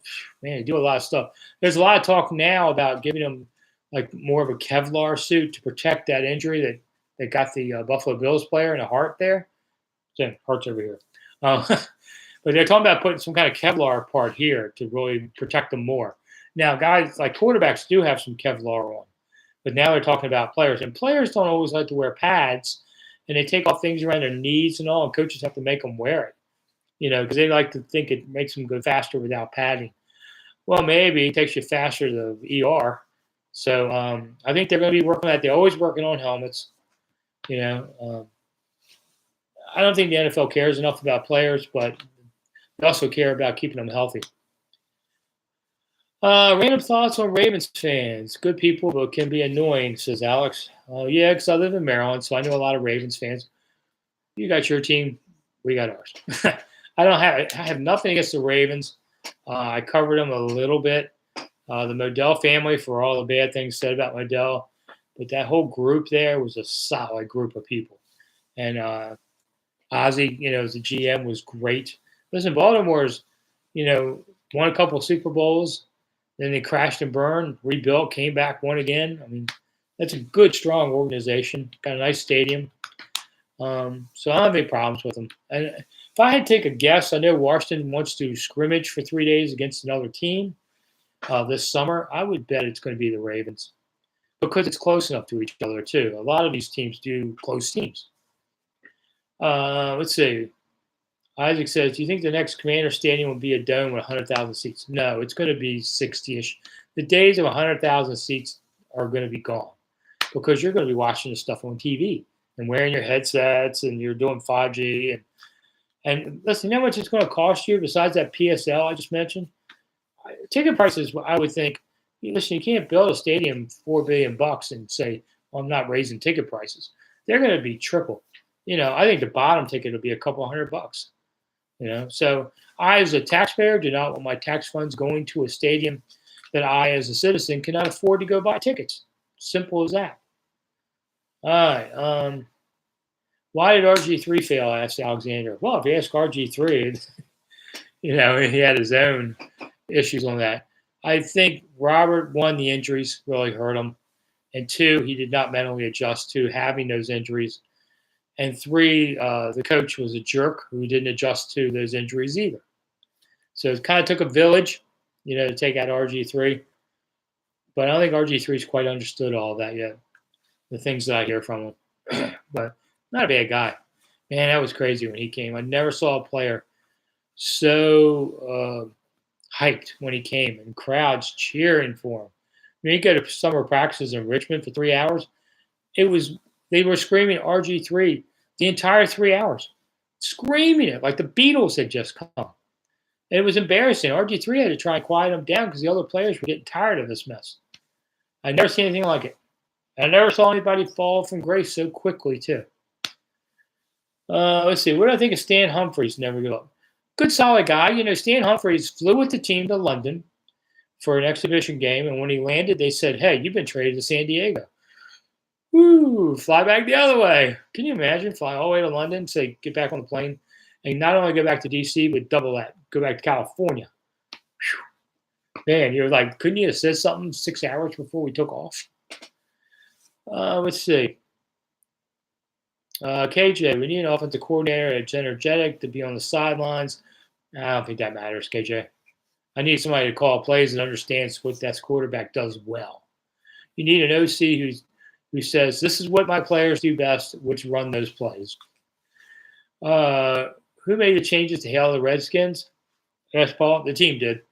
they do a lot of stuff. There's a lot of talk now about giving them like more of a Kevlar suit to protect that injury that got the Buffalo Bills player in the heart there. Heart's over here. But they're talking about putting some kind of Kevlar part here to really protect them more. Now, guys like quarterbacks do have some Kevlar on, but now they're talking about players. And players don't always like to wear pads, and they take off things around their knees and all, and coaches have to make them wear it, because they like to think it makes them go faster without padding. Well, maybe it takes you faster to the ER. So I think they're going to be working on that. They're always working on helmets. I don't think the NFL cares enough about players, but they also care about keeping them healthy. Random thoughts on Ravens fans. Good people, but can be annoying, says Alex. Yeah, because I live in Maryland, so I know a lot of Ravens fans. You got your team. We got ours. I have nothing against the Ravens. I covered them a little bit. The Modell family, for all the bad things said about Modell, but that whole group there was a solid group of people. And Ozzie, as the GM, was great. Listen, Baltimore's, won a couple of Super Bowls, then they crashed and burned, rebuilt, came back, won again. I mean, that's a good, strong organization. Got a nice stadium. So I don't have any problems with them. And if I had to take a guess, I know Washington wants to scrimmage for 3 days against another team this summer. I would bet it's going to be the Ravens because it's close enough to each other, too. A lot of these teams do close teams. Let's see. Isaac says, do you think the next Commander Stadium will be a dome with 100,000 seats? No, it's going to be 60-ish. The days of 100,000 seats are going to be gone because you're going to be watching this stuff on TV and wearing your headsets and you're doing 5G. And listen, you know how much it's going to cost you besides that PSL I just mentioned? Ticket prices, I would think, listen, you can't build a stadium $4 billion and say, well, I'm not raising ticket prices. They're going to be triple. I think the bottom ticket will be a couple $100. So I, as a taxpayer, do not want my tax funds going to a stadium that I, as a citizen, cannot afford to go buy tickets. Simple as that. All right. Why did RG3 fail? Asked Alexander. Well, if you ask RG3, he had his own issues on that. I think Robert, one, the injuries really hurt him, and two, he did not mentally adjust to having those injuries. And three, the coach was a jerk who didn't adjust to those injuries either. So it kind of took a village, to take out RG3. But I don't think RG3's quite understood all of that yet, the things that I hear from him. But not a bad guy. Man, that was crazy when he came. I never saw a player so hyped when he came and crowds cheering for him. I mean, you go to summer practices in Richmond for 3 hours. They were screaming RG3 the entire 3 hours, screaming it like the Beatles had just come. And it was embarrassing. RG3 had to try and quiet him down because the other players were getting tired of this mess. I never seen anything like it. I never saw anybody fall from grace so quickly, too. Let's see. What do I think of Stan Humphries? Never give up. Good, solid guy. Stan Humphries flew with the team to London for an exhibition game, and when he landed, they said, hey, you've been traded to San Diego. Woo, fly back the other way. Can you imagine? Fly all the way to London, say, get back on the plane, and not only go back to DC, but double that. Go back to California. Whew. Man, you're like, couldn't you have said something 6 hours before we took off? Let's see. KJ, we need an offensive coordinator that's energetic to be on the sidelines. I don't think that matters, KJ. I need somebody to call plays and understands what that quarterback does well. You need an OC who says, this is what my players do best, which run those plays. Who made the changes to hail the Redskins? Ask Paul. The team did.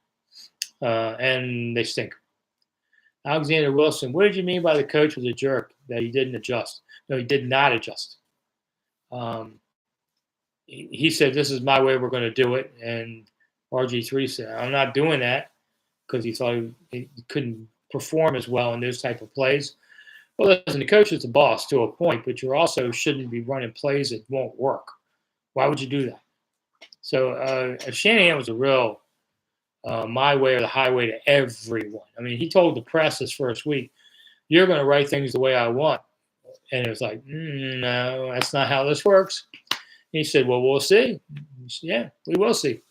And they stink. Alexander Wilson, what did you mean by the coach was a jerk, that he didn't adjust? No, he did not adjust. He said, this is my way, we're going to do it. And RG3 said, I'm not doing that, because he thought he couldn't perform as well in those type of plays. Well, listen, the coach is the boss to a point, but you also shouldn't be running plays that won't work. Why would you do that? So Shanahan was a real my way or the highway to everyone. I mean, he told the press this first week, you're going to write things the way I want. And it was like, no, that's not how this works. And he said, well, we'll see. Said, yeah, we will see.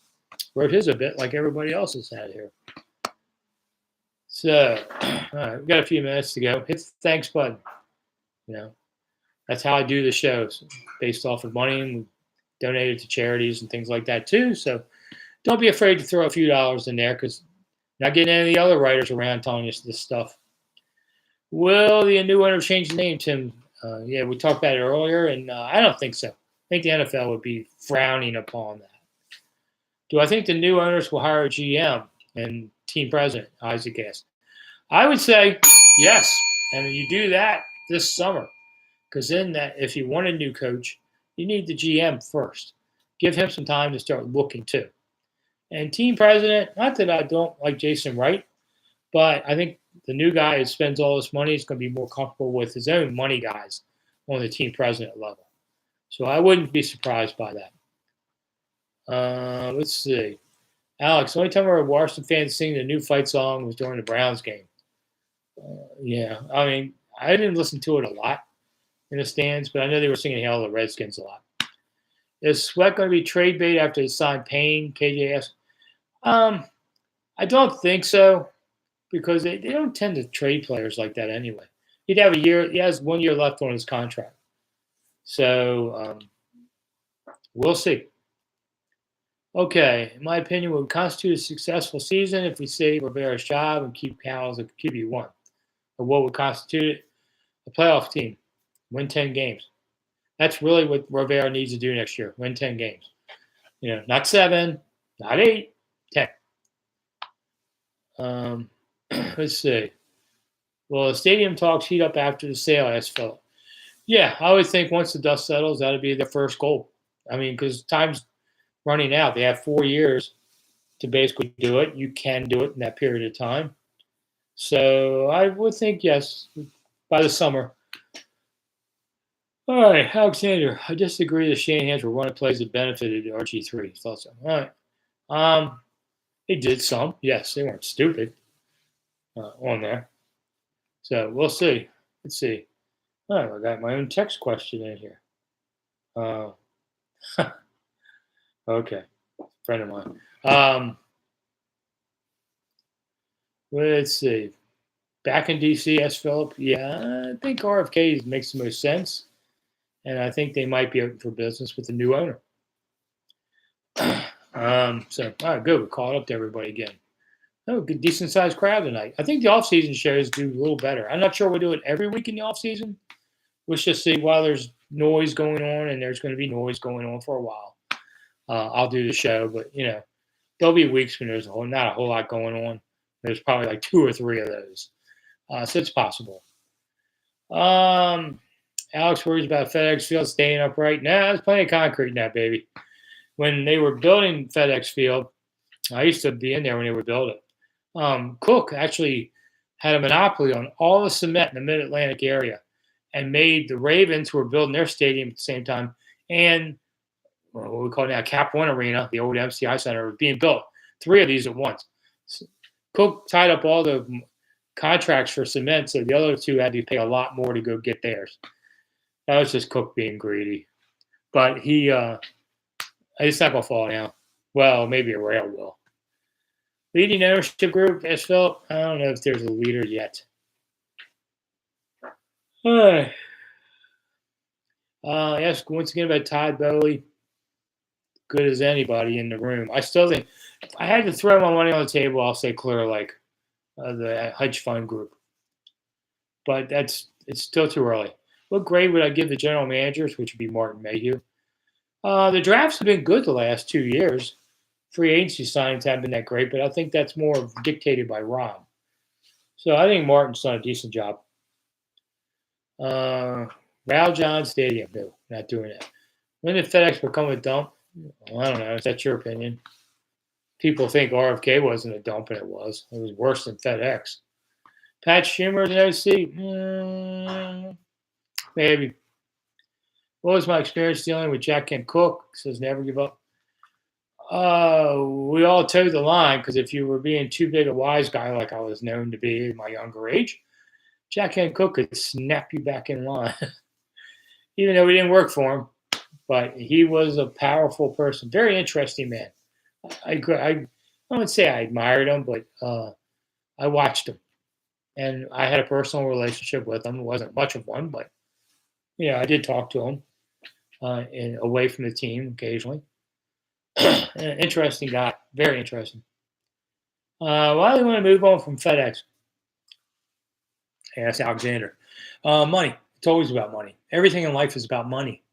Wrote his a bit like everybody else has had here. So, all right, we've got a few minutes to go. Hit the thanks button. You know, that's how I do the shows, based off of money, and we donate it to charities and things like that too. So don't be afraid to throw a few dollars in there, because you're not getting any of the other writers around telling us this stuff. Will the new owner change the name, Tim? Yeah, we talked about it earlier, and I don't think so. I think the NFL would be frowning upon that. Do I think the new owners will hire a GM and team president? Isaac asked. I would say yes. And you do that this summer, because then that if you want a new coach, you need the GM first. Give him some time to start looking too. And team president, not that I don't like Jason Wright, but I think the new guy who spends all this money is going to be more comfortable with his own money guys on the team president level. So I wouldn't be surprised by that. Let's see. Alex, the only time I heard Washington fans sing the new fight song was during the Browns game. Yeah, I mean, I didn't listen to it a lot in the stands, but I know they were singing Hail the Redskins a lot. Is Sweat going to be trade bait after he signed Payne? KJ asked. I don't think so, because they don't tend to trade players like that anyway. He'd have a year. He has 1 year left on his contract. So we'll see. Okay, in my opinion, what would constitute a successful season if we save Rivera's job and keep Cowles at QB1? Or what would constitute it? A playoff team. Win 10 games. That's really what Rivera needs to do next year. Win 10 games. You know, not 7, not 8, 10. Let's see. Well, the stadium talks heat up after the sale, asked Philip. Yeah, I would think once the dust settles, that'll be their first goal. I mean, because time's running out. They have 4 years to basically do it. You can do it in that period of time. So I would think, yes, by the summer. All right, Alexander, I disagree that Shanahan's were running plays that benefited RG3. Thought so. All right. They did some. Yes, they weren't stupid on there. So we'll see. Let's see. Oh, I got my own text question in here. Okay, friend of mine. Let's see. Back in DC, asked Philip. Yeah, I think RFK makes the most sense, and I think they might be open for business with the new owner. So, all right, good. We're caught up to everybody again. Oh, good, decent-sized crowd tonight. I think the off-season shows do a little better. I'm not sure we'll do it every week in the off-season. Let's just see, while there's noise going on, and there's going to be noise going on for a while, I'll do the show. But, you know, there'll be weeks when there's not a whole lot going on. There's probably like 2 or 3 of those. So it's possible. Alex worries about FedEx Field staying upright. Nah, there's plenty of concrete now, baby. When they were building FedEx Field, I used to be in there when they were building. Cook actually had a monopoly on all the cement in the Mid-Atlantic area, and made the Ravens, who were building their stadium at the same time, and what we call now Cap One Arena, the old MCI Center, was being built. 3 of these at once. So Cook tied up all the contracts for cement, so the other 2 had to pay a lot more to go get theirs. That was just Cook being greedy. But it's not going to fall down. Well, maybe a rail will. Leading ownership group, asked Philip. I don't know if there's a leader yet. All right. Ask once again about Todd Bowley. Good as anybody in the room. I still think if I had to throw my money on the table, I'll say Clear Lake, the hedge fund group. but it's still too early. What grade would I give the general managers, which would be Martin Mayhew? The drafts have been good the last 2 years. Free agency signings haven't been that great, but I think that's more dictated by Ron. So I think Martin's done a decent job. Raul John Stadium, no, not doing that. When did FedEx become a dump? Well, I don't know. Is that your opinion? People think RFK wasn't a dump, and it was. It was worse than FedEx. Pat Schumer as an OC? Maybe. What was my experience dealing with Jack Kent Cook? Says never give up. We all towed the line because if you were being too big a wise guy like I was known to be in my younger age, Jack Kent Cook could snap you back in line. Even though we didn't work for him, but he was a powerful person, very interesting man. I wouldn't say I admired him, but I watched him, and I had a personal relationship with him. It wasn't much of one, but I did talk to him and away from the team occasionally. Interesting guy, very interesting. Why do they want to move on from FedEx? Hey, that's Alexander. Money. It's always about money. Everything in life is about money,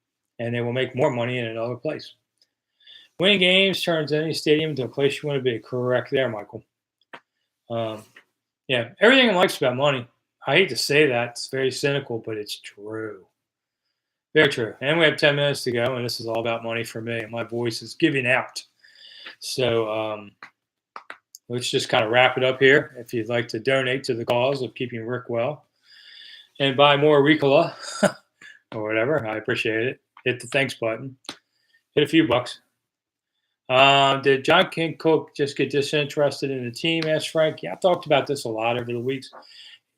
and they will make more money in another place. Winning games turns any stadium into a place you want to be. Correct there, Michael. Everything in life is about money. I hate to say that. It's very cynical, but it's true. Very true. And we have 10 minutes to go, and this is all about money for me, and my voice is giving out. So let's just kind of wrap it up here. If you'd like to donate to the cause of keeping Rick well and buy more Ricola or whatever, I appreciate it. Hit the thanks button. Hit a few bucks. Did John Kent Cook just get disinterested in the team? Asked Frank. Yeah, I've talked about this a lot over the weeks.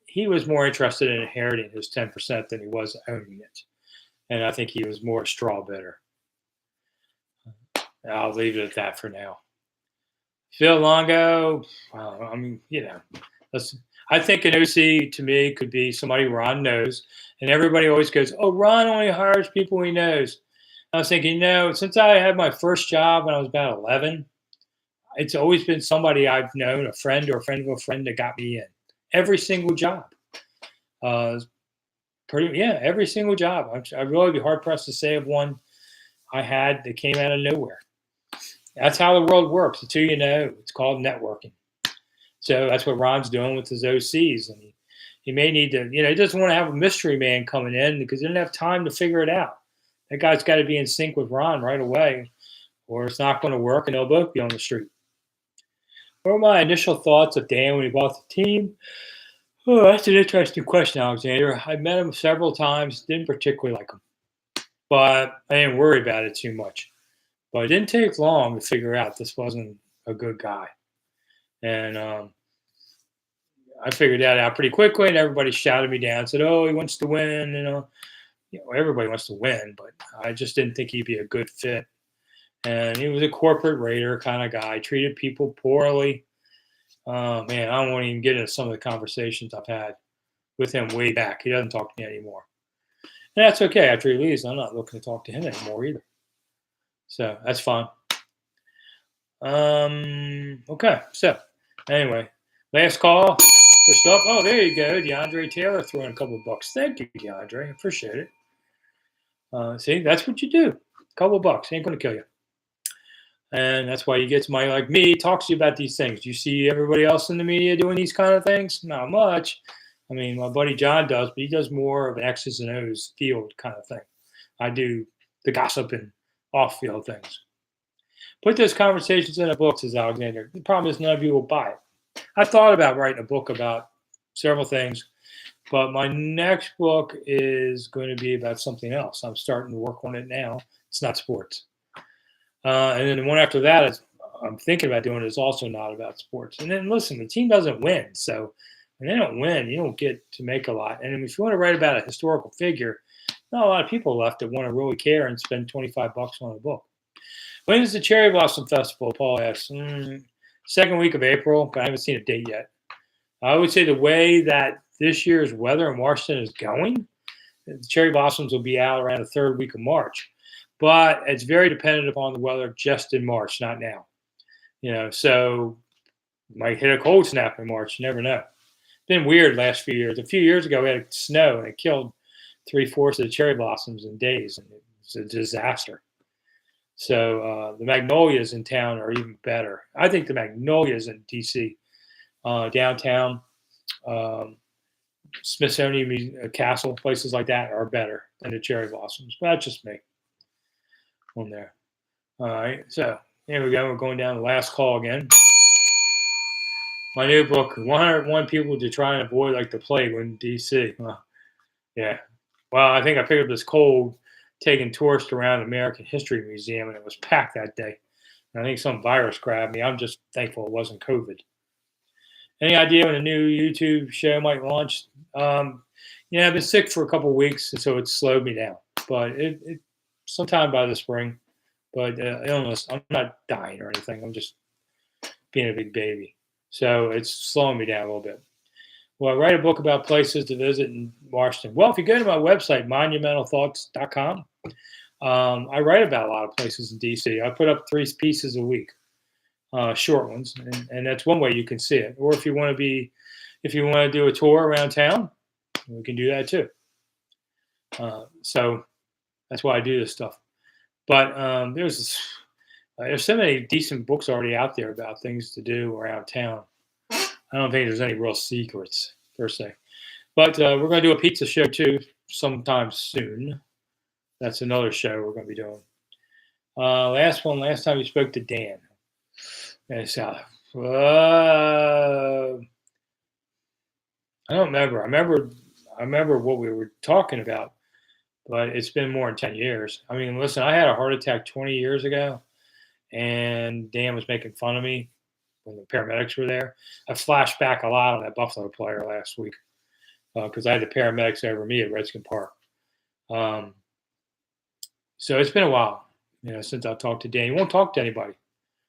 He was more interested in inheriting his 10% than he was owning it. And I think he was more straw bidder. I'll leave it at that for now. Phil Longo, I think an OC to me could be somebody Ron knows. And everybody always goes, oh, Ron only hires people he knows. I was thinking, since I had my first job when I was about 11, it's always been somebody I've known, a friend or a friend of a friend that got me in. Every single job. Every single job. I'd really be hard-pressed to say of one I had that came out of nowhere. That's how the world works. It's who you know. It's called networking. So that's what Ron's doing with his OCs. And he may need to, he doesn't want to have a mystery man coming in because he didn't have time to figure it out. That guy's got to be in sync with Ron right away, or it's not going to work, and they'll both be on the street. What were my initial thoughts of Dan when he bought the team? Oh, that's an interesting question, Alexander. I met him several times, didn't particularly like him, but I didn't worry about it too much. But it didn't take long to figure out this wasn't a good guy. And I figured that out pretty quickly, and everybody shouted me down, said, oh, he wants to win, everybody wants to win, but I just didn't think he'd be a good fit. And he was a corporate raider kind of guy, treated people poorly. I don't want to even get into some of the conversations I've had with him way back. He doesn't talk to me anymore. And that's okay. After he leaves, I'm not looking to talk to him anymore either. So that's fine. Okay. So anyway, last call for stuff. Oh, there you go. DeAndre Taylor throwing a couple of bucks. Thank you, DeAndre. I appreciate it. See, that's what you do. A couple of bucks ain't going to kill you. And that's why you get somebody like me talks to you about these things. Do you see everybody else in the media doing these kind of things? Not much. I mean, my buddy John does, but he does more of an X's and O's field kind of thing. I do the gossip and off-field things. Put those conversations in a book, says Alexander. The problem is none of you will buy it. I thought about writing a book about several things, but my next book is going to be about something else. I'm starting to work on it now. It's not sports. And then the one after that I'm thinking about doing is also not about sports. And then listen, the team doesn't win. So when they don't win, you don't get to make a lot. And if you want to write about a historical figure, not a lot of people left that want to really care and spend $25 on a book. When is the Cherry Blossom Festival? Paul asks. Second week of April, but I haven't seen a date yet. I would say the way that this year's weather in Washington is going, the cherry blossoms will be out around the third week of March. But it's very dependent upon the weather just in March, not now. So might hit a cold snap in March. You never know. been weird last few years. A few years ago, we had snow and it killed 3/4 of the cherry blossoms in days, and it was a disaster. So the magnolias in town are even better. I think the magnolias in DC, downtown, um, Smithsonian Castle, places like that are better than the cherry blossoms. But that's just me on there. All right, so here we go. We're going down the last call again. My new book, 101 People to Try and Avoid Like the Plague in DC. Yeah. Well, I think I picked up this cold taking tourists around the American History Museum, and it was packed that day. And I think some virus grabbed me. I'm just thankful it wasn't COVID. Any idea when a new YouTube show might launch? Yeah, I've been sick for a couple of weeks, and so it slowed me down. But it sometime by the spring. But illness, I'm not dying or anything. I'm just being a big baby. So it's slowing me down a little bit. Well, I write a book about places to visit in Washington. Well, if you go to my website, monumentalthoughts.com, I write about a lot of places in DC. I put up 3 pieces a week, short ones, and that's one way you can see it. Or if you want to do a tour around town, we can do that too. So that's why I do this stuff. But there's so many decent books already out there about things to do around town. I don't think there's any real secrets per se. But we're going to do a pizza show too sometime soon. That's another show we're going to be doing. Last time we spoke to Dan. And so, I don't remember. I remember what we were talking about, but it's been more than 10 years. I mean, listen, I had a heart attack 20 years ago, and Dan was making fun of me when the paramedics were there. I flashed back a lot on that Buffalo player last week because I had the paramedics over me at Redskins Park. So it's been a while, since I've talked to Dan. He won't talk to anybody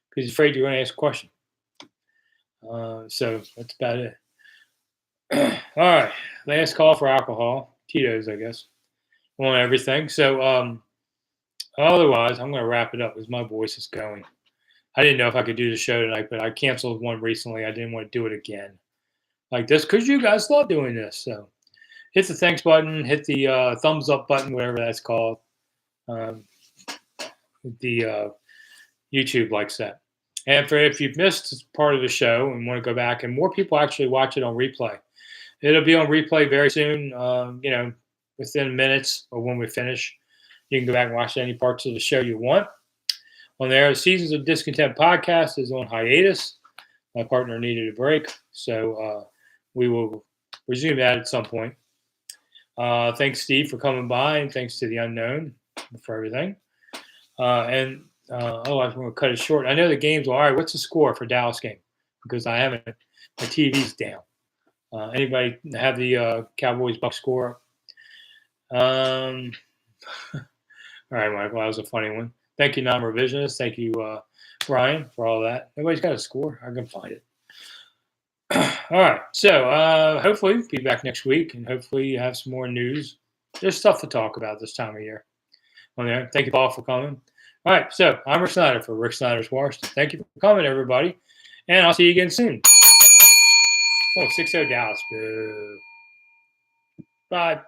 because he's afraid you're going to ask a question. So that's about it. All right, last call for alcohol. Tito's, I guess. On everything. So otherwise, I'm going to wrap it up because my voice is going. I didn't know if I could do the show tonight, but I canceled one recently. I didn't want to do it again like this because you guys love doing this. So hit the thanks button, hit the thumbs up button, whatever that's called. The YouTube likes that. And if you've missed part of the show and want to go back, and more people actually watch it on replay, it'll be on replay very soon, within minutes of when we finish. You can go back and watch any parts of the show you want. On there, the Seasons of Discontent podcast is on hiatus. My partner needed a break, so we will resume that at some point. Thanks, Steve, for coming by, and thanks to the Unknown for everything. I was going to cut it short. I know the game's all right. What's the score for Dallas game? Because I haven't. My TV's down. Anybody have the Cowboys-Bucs score? All right, Michael, that was a funny one. Thank you, non-revisionist. Thank you, Ryan, for all that. Nobody's got a score. I can find it. All right, so hopefully be back next week, and hopefully you have some more news. There's stuff to talk about this time of year on there. Thank you, Paul, for coming. All right, so I'm Rick Snider for Rick Snider's Washington. Thank you for coming, everybody, and I'll see you again soon. Oh, 6-0 Dallas. Boo. Bye.